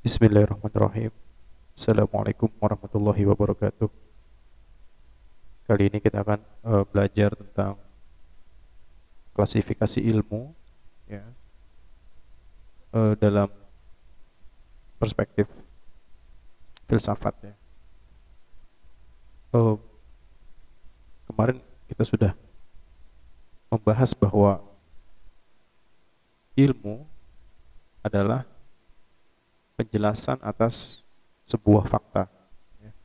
Bismillahirrahmanirrahim. Assalamualaikum warahmatullahi wabarakatuh. Kali ini kita akan belajar tentang klasifikasi ilmu, ya, dalam perspektif filsafat. Ya. Eh, Kemarin kita sudah membahas bahwa ilmu adalah penjelasan atas sebuah fakta. Ya.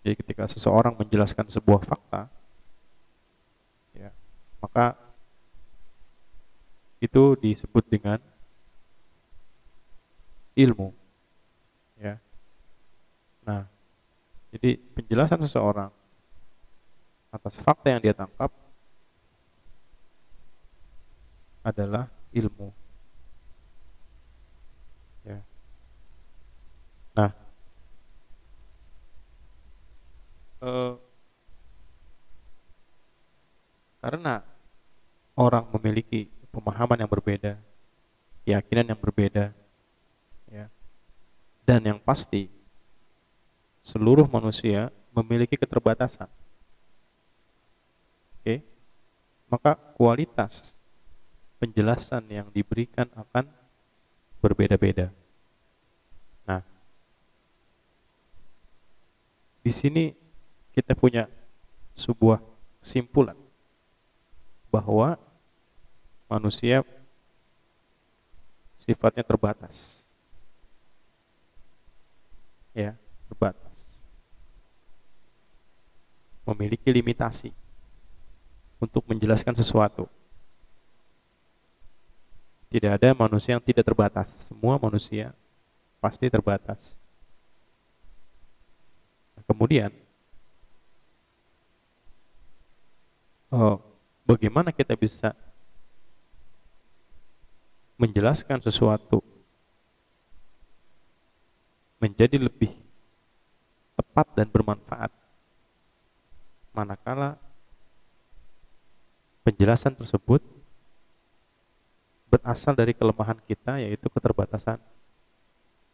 Jadi ketika seseorang menjelaskan sebuah fakta, ya, maka itu disebut dengan ilmu. Ya. Nah, jadi penjelasan seseorang atas fakta yang dia tangkap adalah ilmu. Ya. Nah, eh, karena orang memiliki pemahaman yang berbeda, keyakinan yang berbeda, ya, dan yang pasti seluruh manusia memiliki keterbatasan. Oke, maka kualitas penjelasan yang diberikan akan berbeda-beda. Nah, di sini kita punya sebuah kesimpulan bahwa manusia sifatnya terbatas. Ya, terbatas. Memiliki limitasi untuk menjelaskan sesuatu. Tidak ada manusia yang tidak terbatas. Semua manusia pasti terbatas. Kemudian, bagaimana kita bisa menjelaskan sesuatu menjadi lebih tepat dan bermanfaat manakala penjelasan tersebut berasal dari kelemahan kita, yaitu keterbatasan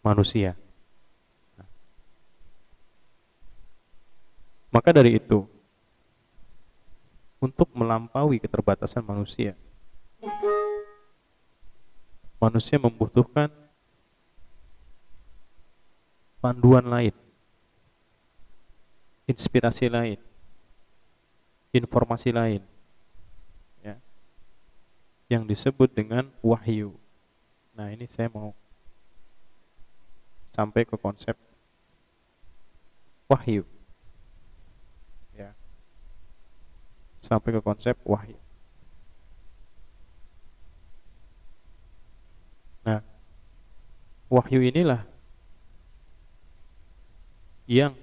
manusia. Maka dari itu, untuk melampaui keterbatasan manusia, manusia membutuhkan panduan lain, inspirasi lain, informasi lain, ya, yang disebut dengan wahyu. Nah, ini saya mau sampai ke konsep wahyu, ya, sampai ke konsep wahyu. Nah, wahyu inilah yang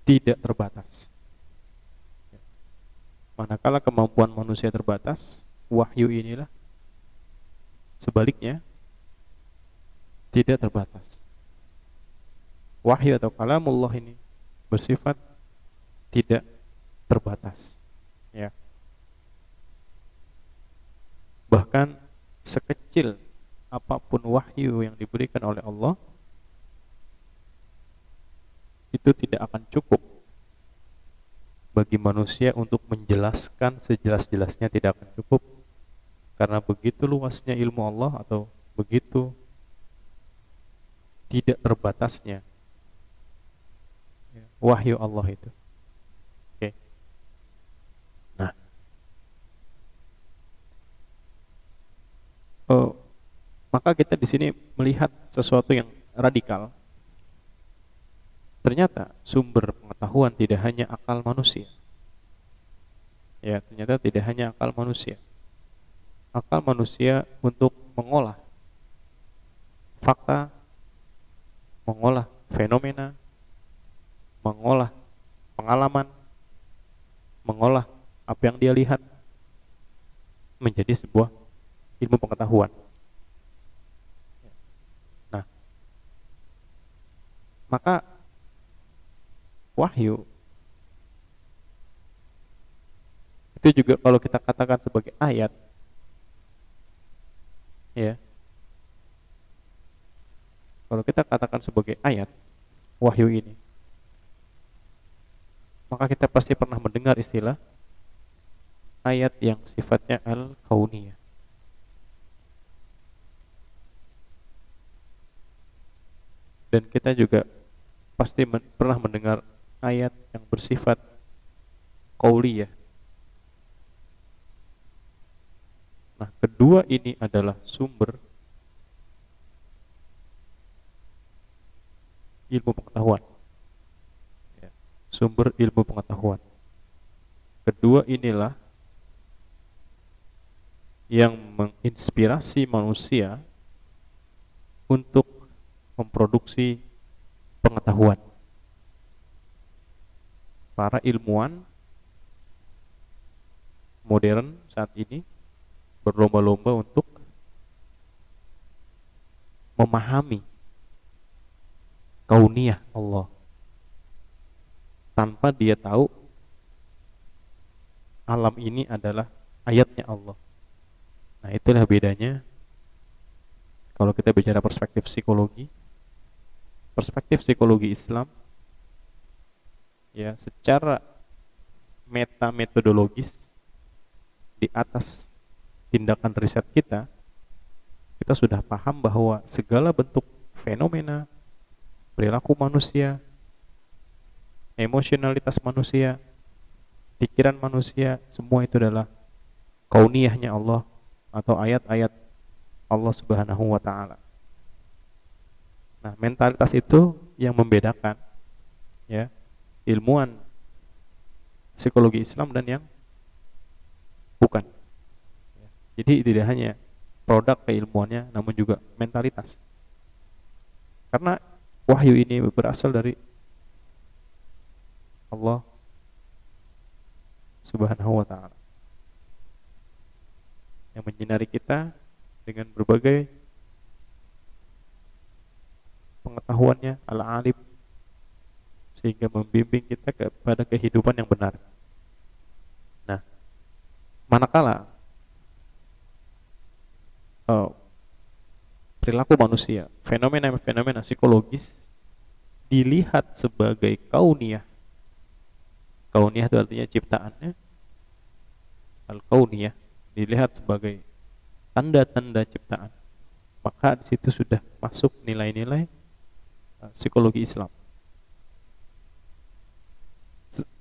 tidak terbatas. Manakala kemampuan manusia terbatas, wahyu inilah sebaliknya tidak terbatas. Wahyu atau kalamullah ini bersifat tidak terbatas. Ya. Bahkan sekecil apapun wahyu yang diberikan oleh Allah, itu tidak akan cukup bagi manusia untuk menjelaskan sejelas-jelasnya, tidak akan cukup, karena begitu luasnya ilmu Allah atau begitu tidak terbatasnya wahyu Allah itu. Oke. Nah, maka kita di sini melihat sesuatu yang radikal. Ternyata sumber pengetahuan tidak hanya akal manusia. Ya, ternyata tidak hanya akal manusia. Akal manusia untuk mengolah fakta, mengolah fenomena, mengolah pengalaman, mengolah apa yang dia lihat menjadi sebuah ilmu pengetahuan. Nah, maka wahyu itu juga kalau kita katakan sebagai ayat, ya, Kalau kita katakan sebagai ayat wahyu ini, maka kita pasti pernah mendengar istilah ayat yang sifatnya al-kauniyah. Dan kita juga pasti pernah mendengar ayat yang bersifat qauliyah. Nah, kedua ini adalah sumber ilmu pengetahuan. Ya, sumber ilmu pengetahuan. Kedua inilah yang menginspirasi manusia untuk memproduksi pengetahuan. Para ilmuwan modern saat ini berlomba-lomba untuk memahami kauniyah Allah tanpa dia tahu alam ini adalah ayatnya Allah. Nah, itulah bedanya kalau kita bicara perspektif psikologi Islam, ya, secara metodologis di atas tindakan riset kita sudah paham bahwa segala bentuk fenomena perilaku manusia, emosionalitas manusia, pikiran manusia, semua itu adalah kauniyahnya Allah atau ayat-ayat Allah Subhanahu wa taala. Nah, mentalitas itu yang membedakan, ya, ilmuwan psikologi Islam dan yang bukan. Jadi tidak hanya produk keilmuannya, namun juga mentalitas. Karena wahyu ini berasal dari Allah Subhanahu wa taala yang menyinari kita dengan berbagai pengetahuannya al-alim, sehingga membimbing kita kepada kehidupan yang benar. Nah, manakala perilaku manusia, fenomena-fenomena psikologis dilihat sebagai kauniyah. Kauniyah itu artinya ciptaannya. Al-kauniyah dilihat sebagai tanda-tanda ciptaan. Maka di situ sudah masuk nilai-nilai psikologi Islam.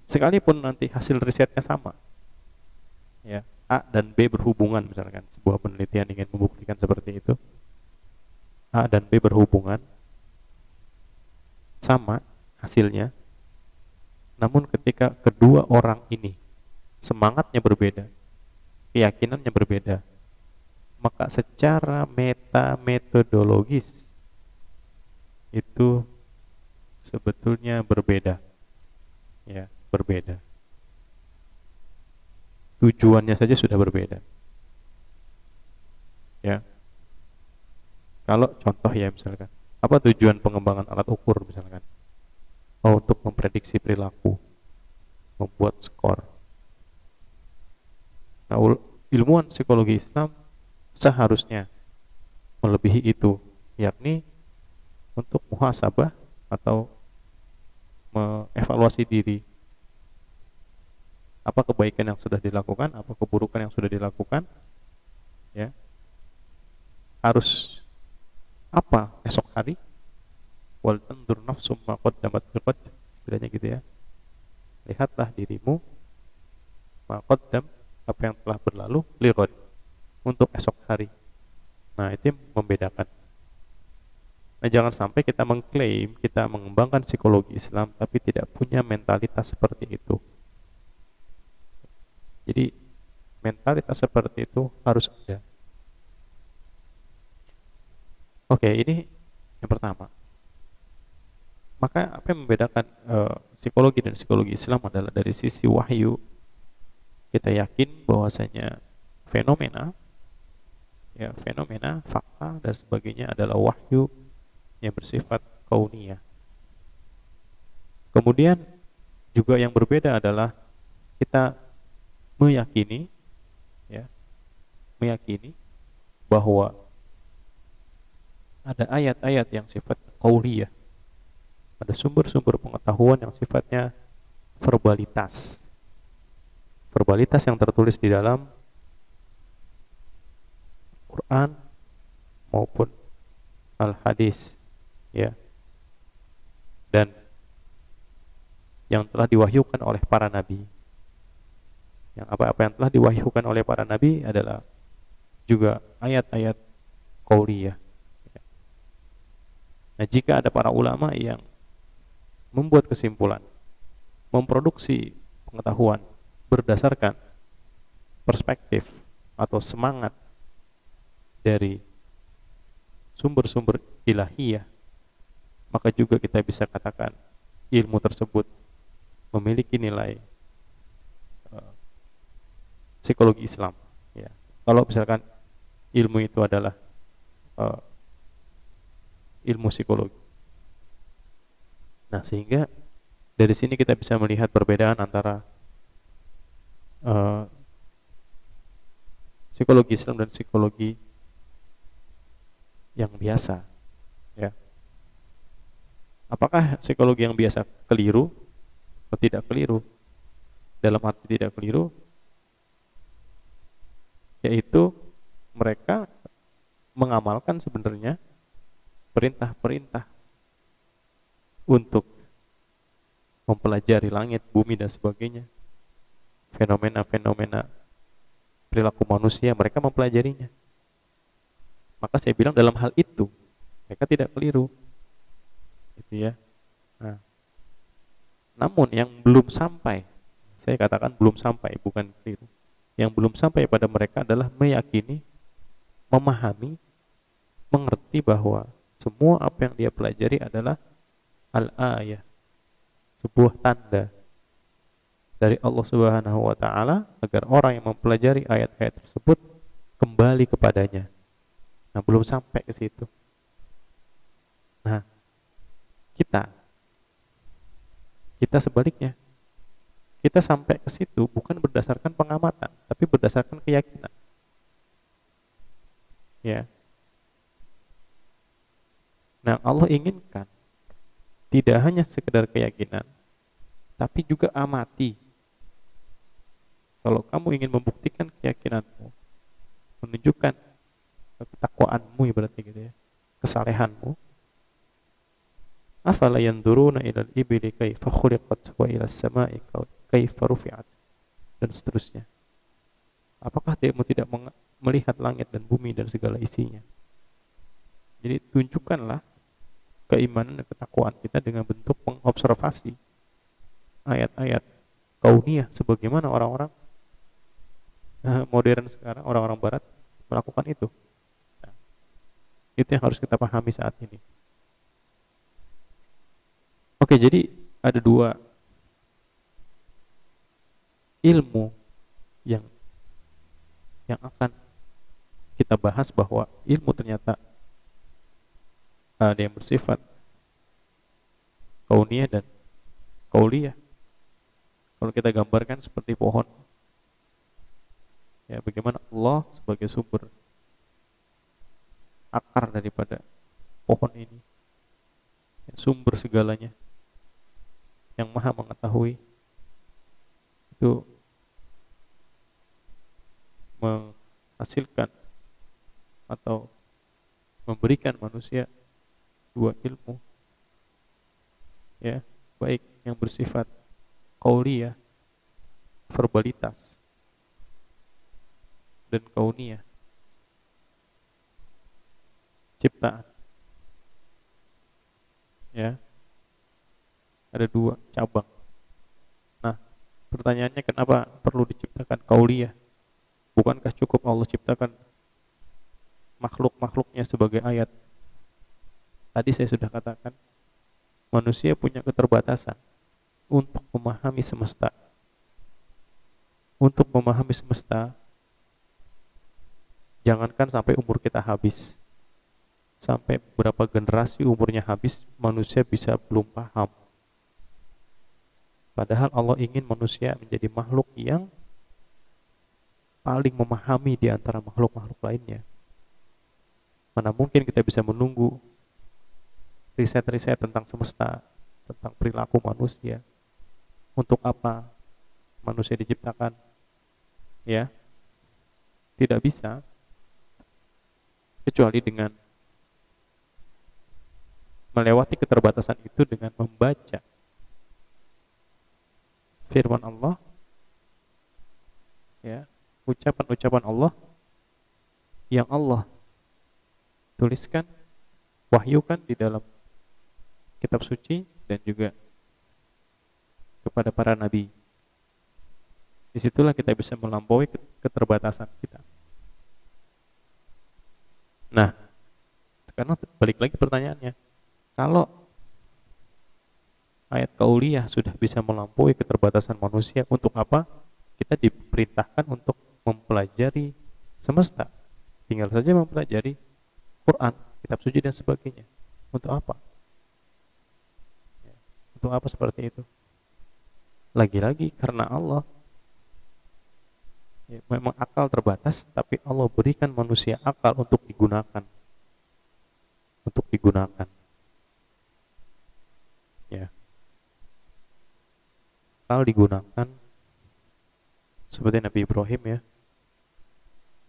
Sekalipun nanti hasil risetnya sama, ya, A dan B berhubungan, misalkan sebuah penelitian ingin membuktikan seperti itu, A dan B berhubungan, sama hasilnya, namun ketika kedua orang ini semangatnya berbeda, keyakinannya berbeda, maka secara metodologis itu sebetulnya berbeda, ya, berbeda. Tujuannya saja sudah berbeda, ya. Kalau contoh, ya, misalkan apa tujuan pengembangan alat ukur, misalkan untuk memprediksi perilaku, membuat skor. Nah, ilmuwan psikologi Islam seharusnya melebihi itu, yakni untuk muhasabah atau mengevaluasi diri. Apa kebaikan yang sudah dilakukan, apa keburukan yang sudah dilakukan, ya. Harus apa esok hari? Wal tandur nafsum ma qaddamat liqad, istilahnya gitu, ya. Lihatlah dirimu ma qaddam, apa yang telah berlalu, liqad, untuk esok hari. Nah, itu yang membedakan. Nah, jangan sampai kita mengklaim kita mengembangkan psikologi Islam tapi tidak punya mentalitas seperti itu. Jadi mentalitas seperti itu harus ada. Oke, ini yang pertama. Maka apa yang membedakan psikologi dan psikologi Islam adalah dari sisi wahyu. Kita yakin bahwasanya fenomena, ya, fenomena, fakta dan sebagainya adalah wahyu yang bersifat kauniyah. Kemudian juga yang berbeda adalah kita meyakini, ya, meyakini bahwa ada ayat-ayat yang sifat qauliyah, ada sumber-sumber pengetahuan yang sifatnya verbalitas. Verbalitas yang tertulis di dalam Quran maupun al-hadis, ya. Dan yang telah diwahyukan oleh para nabi. Yang apa-apa yang telah diwahyukan oleh para nabi adalah juga ayat-ayat qauliyah. Nah, jika ada para ulama yang membuat kesimpulan, memproduksi pengetahuan berdasarkan perspektif atau semangat dari sumber-sumber ilahiyah, maka juga kita bisa katakan ilmu tersebut memiliki nilai psikologi Islam, ya. Kalau misalkan ilmu itu adalah ilmu psikologi. Nah, sehingga dari sini kita bisa melihat perbedaan antara psikologi Islam dan psikologi yang biasa, ya. Apakah psikologi yang biasa keliru atau tidak keliru? Dalam arti tidak keliru, yaitu mereka mengamalkan sebenarnya perintah-perintah untuk mempelajari langit, bumi, dan sebagainya. Fenomena-fenomena perilaku manusia, mereka mempelajarinya. Maka saya bilang dalam hal itu mereka tidak keliru, gitu ya. Nah, namun yang belum sampai, saya katakan belum sampai, bukan keliru. Yang belum sampai pada mereka adalah meyakini, memahami, mengerti bahwa semua apa yang dia pelajari adalah al-ayah, sebuah tanda dari Allah Subhanahu wa taala agar orang yang mempelajari ayat-ayat tersebut kembali kepadanya. Nah, belum sampai ke situ. Nah, kita sebaliknya. Kita sampai ke situ bukan berdasarkan pengamatan, tapi berdasarkan keyakinan. Ya. Nah, Allah inginkan tidak hanya sekedar keyakinan, tapi juga amati. Kalau kamu ingin membuktikan keyakinanmu, menunjukkan ketakwaanmu, berarti gitu ya, kesalehanmu, afala yanzuruna ilal ibili kaifa khuliqat wa ilas sama'i kaifa rufi'at, dan seterusnya. Apakah kamu tidak melihat langit dan bumi dan segala isinya? Jadi tunjukkanlah keimanan dan ketakwaan kita dengan bentuk mengobservasi ayat-ayat kauniyah sebagaimana orang-orang modern sekarang, orang-orang barat melakukan itu. Nah, itu yang harus kita pahami saat ini. Oke, jadi ada dua ilmu yang akan kita bahas, bahwa ilmu ternyata ada yang bersifat kauniyah dan qauliyah. Kalau kita gambarkan seperti pohon, ya, bagaimana Allah sebagai sumber akar daripada pohon ini, ya, sumber segalanya, yang maha mengetahui, itu menghasilkan atau memberikan manusia dua ilmu, ya, baik yang bersifat qauliyah, verbalitas, dan kauniyah, ciptaan. Ya, ada dua cabang. Nah, pertanyaannya kenapa perlu diciptakan qauliyah? Bukankah cukup Allah ciptakan makhluk-makhluknya sebagai ayat? Tadi saya sudah katakan, manusia punya keterbatasan untuk memahami semesta. Untuk memahami semesta, jangankan sampai umur kita habis, sampai berapa generasi umurnya habis, manusia bisa belum paham. Padahal Allah ingin manusia menjadi makhluk yang paling memahami di antara makhluk-makhluk lainnya. Mana mungkin kita bisa menunggu riset-riset tentang semesta, tentang perilaku manusia. Untuk apa manusia diciptakan? Ya, tidak bisa, kecuali dengan melewati keterbatasan itu dengan membaca firman Allah, ya, ucapan-ucapan Allah yang Allah tuliskan, wahyukan di dalam kitab suci dan juga kepada para nabi. Disitulah kita bisa melampaui keterbatasan kita. Nah, sekarang balik lagi pertanyaannya, kalau ayat kauliyah sudah bisa melampaui keterbatasan manusia, untuk apa kita diperintahkan untuk mempelajari semesta? Tinggal saja mempelajari Quran, kitab suci dan sebagainya. Untuk apa? Untuk apa seperti itu? Lagi-lagi karena Allah, ya, memang akal terbatas, tapi Allah berikan manusia akal untuk digunakan. Untuk digunakan. Ya. Akal digunakan seperti Nabi Ibrahim, ya,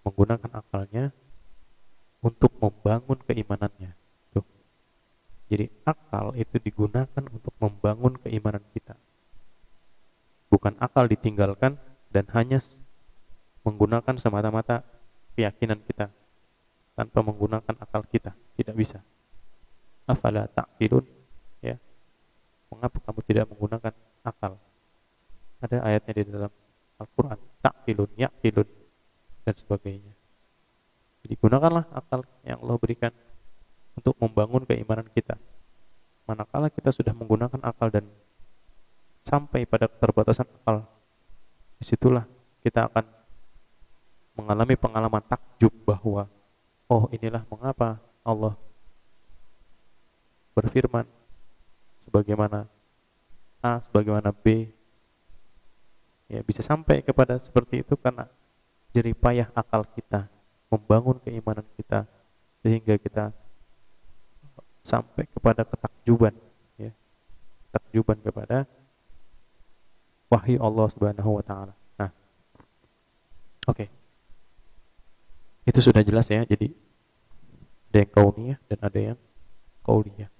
menggunakan akalnya untuk membangun keimanannya. Tuh. Jadi akal itu digunakan untuk membangun keimanan kita. Bukan akal ditinggalkan dan hanya menggunakan semata-mata keyakinan kita tanpa menggunakan akal kita. Tidak bisa. Afala ta'qilun, ya. Mengapa kamu tidak menggunakan akal? Ada ayatnya di dalam Al-Quran, ta'qilun, ya'qilun, dan sebagainya. Jadi gunakanlah akal yang Allah berikan untuk membangun keimanan kita. Manakala kita sudah menggunakan akal dan sampai pada keterbatasan akal, disitulah kita akan mengalami pengalaman takjub bahwa, oh, inilah mengapa Allah berfirman sebagaimana A, sebagaimana B. Ya, bisa sampai kepada seperti itu karena jerih payah akal kita membangun keimanan kita sehingga kita sampai kepada ketakjuban, ya, ketakjuban kepada wahyu Allah Subhanahu wa taala. Nah, oke. Itu sudah jelas, ya. Jadi ada yang kauniyah dan ada yang qauliyah.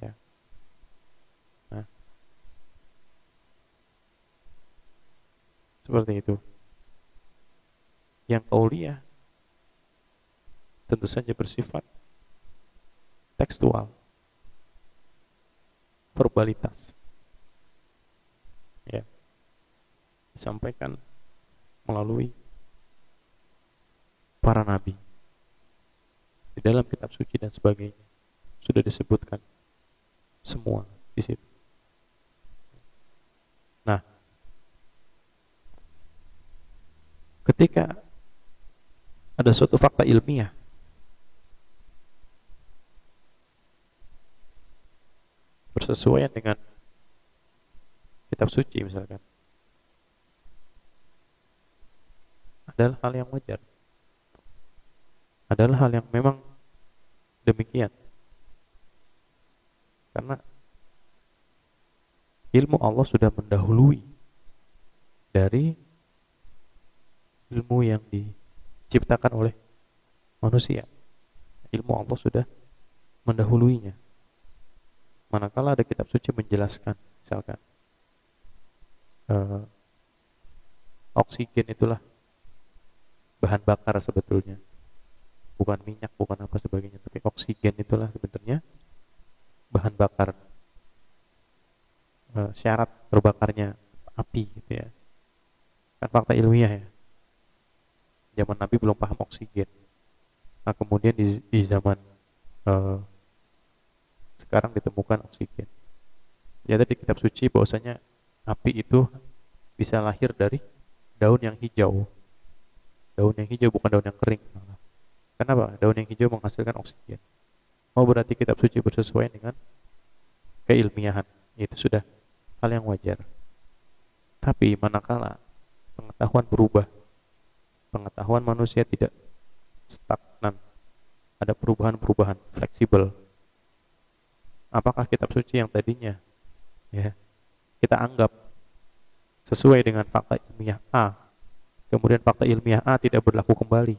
Ya. Nah, seperti itu. Yang qauliyah tentu saja bersifat tekstual, verbalitas, ya, disampaikan melalui para nabi di dalam kitab suci dan sebagainya, sudah disebutkan semua di situ. Nah, ketika ada suatu fakta ilmiah bersesuaian dengan kitab suci misalkan, adalah hal yang wajar, adalah hal yang memang demikian, karena ilmu Allah sudah mendahului dari ilmu yang diciptakan oleh manusia. Ilmu Allah sudah mendahuluinya. Manakala ada kitab suci menjelaskan, misalkan oksigen itulah bahan bakar sebetulnya, bukan minyak, bukan apa sebagainya, tapi oksigen itulah sebenarnya bahan bakar, syarat terbakarnya api, gitu ya. Kan fakta ilmiah, ya. Zaman Nabi belum paham oksigen. Nah, kemudian di zaman sekarang ditemukan oksigen. Ternyata di kitab suci bahwasanya api itu bisa lahir dari daun yang hijau. Daun yang hijau, bukan daun yang kering. Kenapa? Daun yang hijau menghasilkan oksigen. Oh, berarti kitab suci bersesuaian dengan keilmiahan. Itu sudah hal yang wajar. Tapi manakala pengetahuan berubah, pengetahuan manusia tidak stagnan, ada perubahan-perubahan, fleksibel. Apakah kitab suci yang tadinya ya kita anggap sesuai dengan fakta ilmiah A, kemudian fakta ilmiah A tidak berlaku kembali,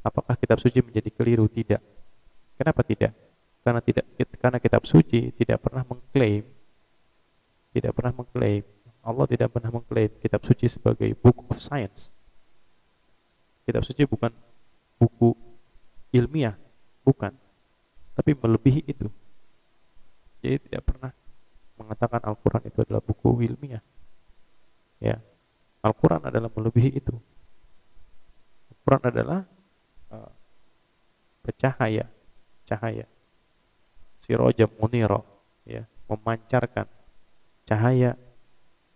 apakah kitab suci menjadi keliru? Tidak. Kenapa tidak? Karena kitab suci tidak pernah mengklaim, Allah tidak pernah mengklaim kitab suci sebagai book of science. Kitab suci bukan buku ilmiah, bukan, tapi melebihi itu. Jadi tidak pernah mengatakan Al-Quran itu adalah buku ilmiah. Ya, Al-Quran adalah melebihi itu. Al-Quran adalah bercahaya, cahaya, sirajam munira, ya, memancarkan cahaya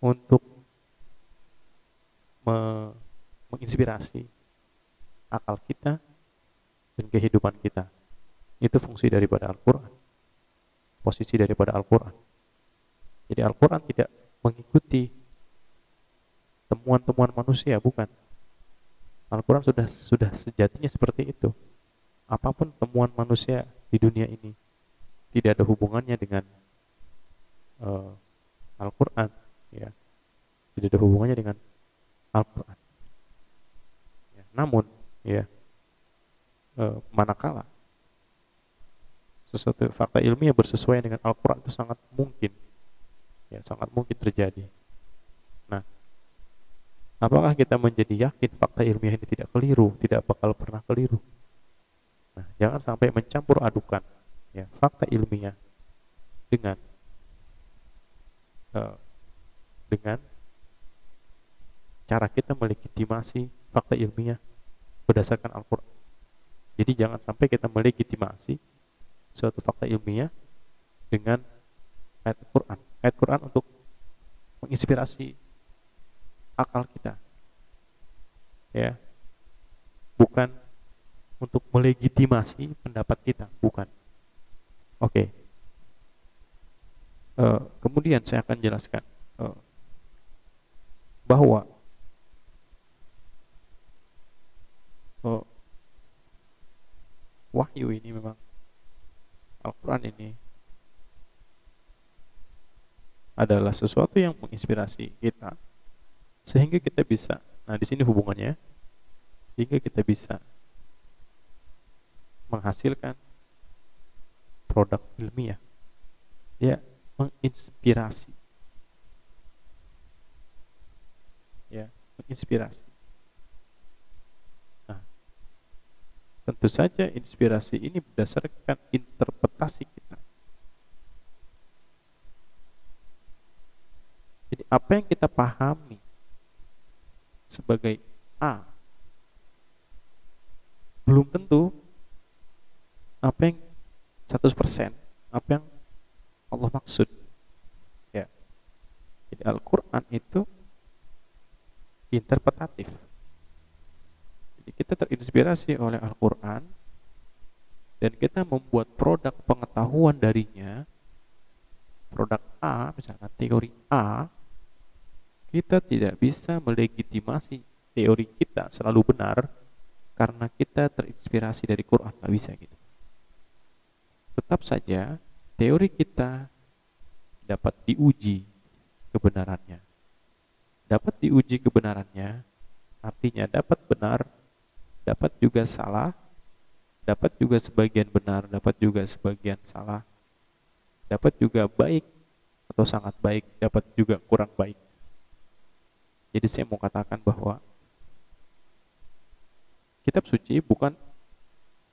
untuk menginspirasi akal kita dan kehidupan kita. Itu fungsi daripada Al-Quran, posisi daripada Al-Quran. Jadi Al-Quran tidak mengikuti temuan-temuan manusia, bukan. Al-Quran sudah sejatinya seperti itu. Apapun temuan manusia di dunia ini tidak ada hubungannya dengan Al-Quran, ya. Tidak ada hubungannya dengan Al-Quran. Ya, namun, ya, manakala sesuatu fakta ilmiah bersesuaian dengan Al-Quran itu sangat mungkin, ya, sangat mungkin terjadi. Nah, apakah kita menjadi yakin fakta ilmiah ini tidak keliru, tidak bakal pernah keliru? Nah, jangan sampai mencampur adukan, ya, fakta ilmiah dengan cara kita melegitimasi fakta ilmiah berdasarkan Al-Quran. Jadi jangan sampai kita melegitimasi suatu fakta ilmiah dengan ayat Quran. Ayat Quran untuk menginspirasi akal kita, ya, bukan untuk melegitimasi pendapat kita, bukan. Oke. Kemudian saya akan jelaskan bahwa wahyu ini memang, Al-Quran ini adalah sesuatu yang menginspirasi kita sehingga kita bisa, nah di sini hubungannya, sehingga kita bisa menghasilkan produk ilmiah. Dia menginspirasi, ya, menginspirasi. Nah, tentu saja inspirasi ini berdasarkan interpretasi kita. Jadi apa yang kita pahami sebagai A belum tentu apa yang 100% apa yang Allah maksud, ya. Jadi Al-Quran itu interpretatif. Jadi kita terinspirasi oleh Al-Quran dan kita membuat produk pengetahuan darinya, produk A, misalkan teori A. Kita tidak bisa melegitimasi teori kita selalu benar karena kita terinspirasi dari Quran, nggak bisa gitu. Tetap saja teori kita dapat diuji kebenarannya. Dapat diuji kebenarannya artinya dapat benar, dapat juga salah, dapat juga sebagian benar, dapat juga sebagian salah, dapat juga baik atau sangat baik, dapat juga kurang baik. Jadi saya mau katakan bahwa kitab suci bukan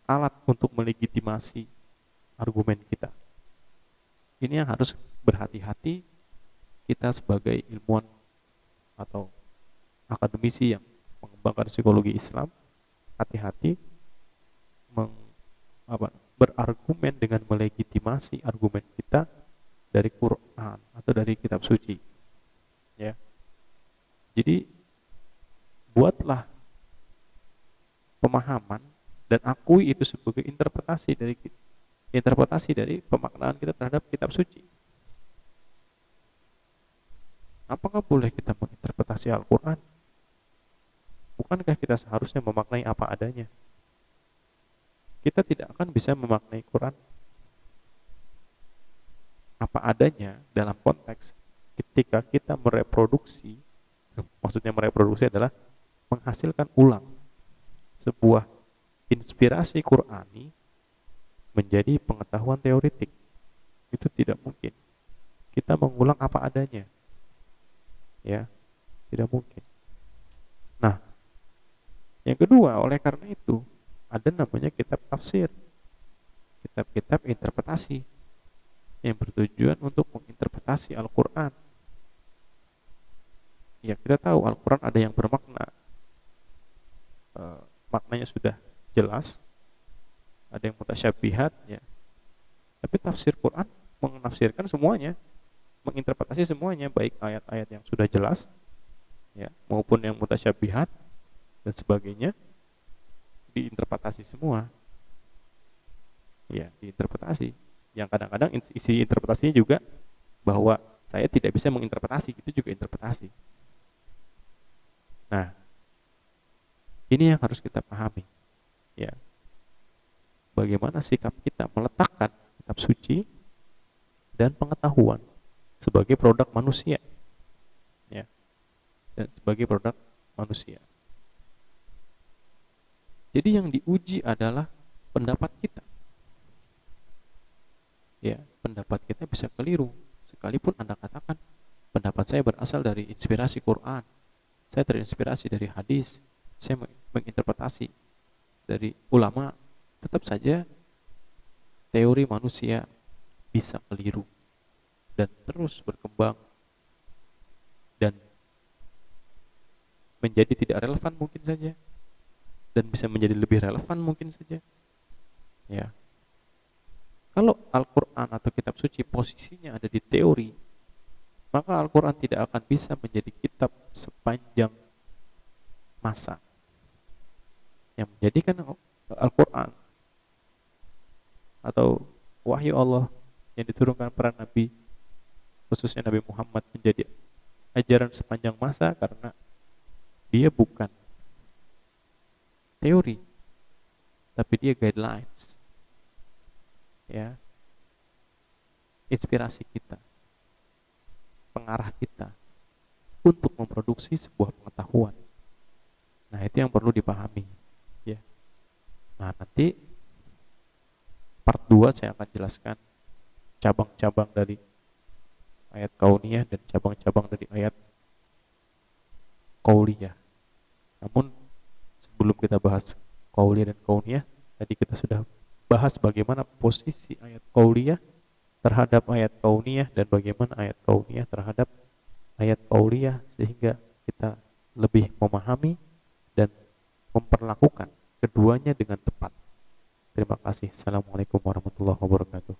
alat untuk melegitimasi argumen kita. Ini yang harus berhati-hati kita sebagai ilmuwan atau akademisi yang mengembangkan psikologi Islam, hati-hati berargumen dengan melegitimasi argumen kita dari Quran atau dari kitab suci, ya. Jadi buatlah pemahaman dan akui itu sebagai interpretasi dari pemaknaan kita terhadap kitab suci. Apakah boleh kita menginterpretasi Al-Quran? Bukankah kita seharusnya memaknai apa adanya? kita tidak akan bisa memaknai Quran apa adanya dalam konteks ketika kita mereproduksi. Maksudnya mereproduksi adalah menghasilkan ulang sebuah inspirasi Qurani menjadi pengetahuan teoritik. Itu tidak mungkin. Kita mengulang apa adanya. Ya, tidak mungkin. Nah, yang kedua, oleh karena itu ada namanya kitab tafsir, kitab-kitab interpretasi yang bertujuan untuk menginterpretasi Al-Quran. Ya, kita tahu Al-Quran ada yang bermakna, maknanya sudah jelas, ada yang mutasyabihat, ya. Tapi tafsir Quran menafsirkan semuanya, menginterpretasi semuanya, baik ayat-ayat yang sudah jelas, ya, maupun yang mutasyabihat dan sebagainya, diinterpretasi semua. Ya, diinterpretasi. Yang kadang-kadang isi interpretasinya juga bahwa saya tidak bisa menginterpretasi, itu juga interpretasi. Nah, ini yang harus kita pahami. Ya. Bagaimana sikap kita meletakkan kitab suci dan pengetahuan sebagai produk manusia. Ya. Dan sebagai produk manusia. Jadi yang diuji adalah pendapat kita. Ya, pendapat kita bisa keliru. Sekalipun Anda katakan pendapat saya berasal dari inspirasi Quran, saya terinspirasi dari hadis, saya menginterpretasi dari ulama, tetap saja teori manusia bisa keliru dan terus berkembang dan menjadi tidak relevan mungkin saja, dan bisa menjadi lebih relevan mungkin saja. Ya. Kalau Al-Quran atau kitab suci posisinya ada di teori, maka Al-Quran tidak akan bisa menjadi kitab sepanjang masa. Yang menjadikan Al-Quran atau wahyu Allah yang diturunkan para nabi, khususnya Nabi Muhammad, menjadi ajaran sepanjang masa karena dia bukan teori, tapi dia guidelines. Ya, inspirasi kita, pengarah kita untuk memproduksi sebuah pengetahuan. Nah, itu yang perlu dipahami. Ya. Nah, nanti part 2 saya akan jelaskan cabang-cabang dari ayat kauniyah dan cabang-cabang dari ayat qauliyah. Namun sebelum kita bahas qauliyah dan kauniyah, tadi kita sudah bahas bagaimana posisi ayat qauliyah terhadap ayat kauniyah dan bagaimana ayat kauniyah terhadap ayat qauliyah, sehingga kita lebih memahami dan memperlakukan keduanya dengan tepat. Terima kasih. Assalamualaikum warahmatullahi wabarakatuh.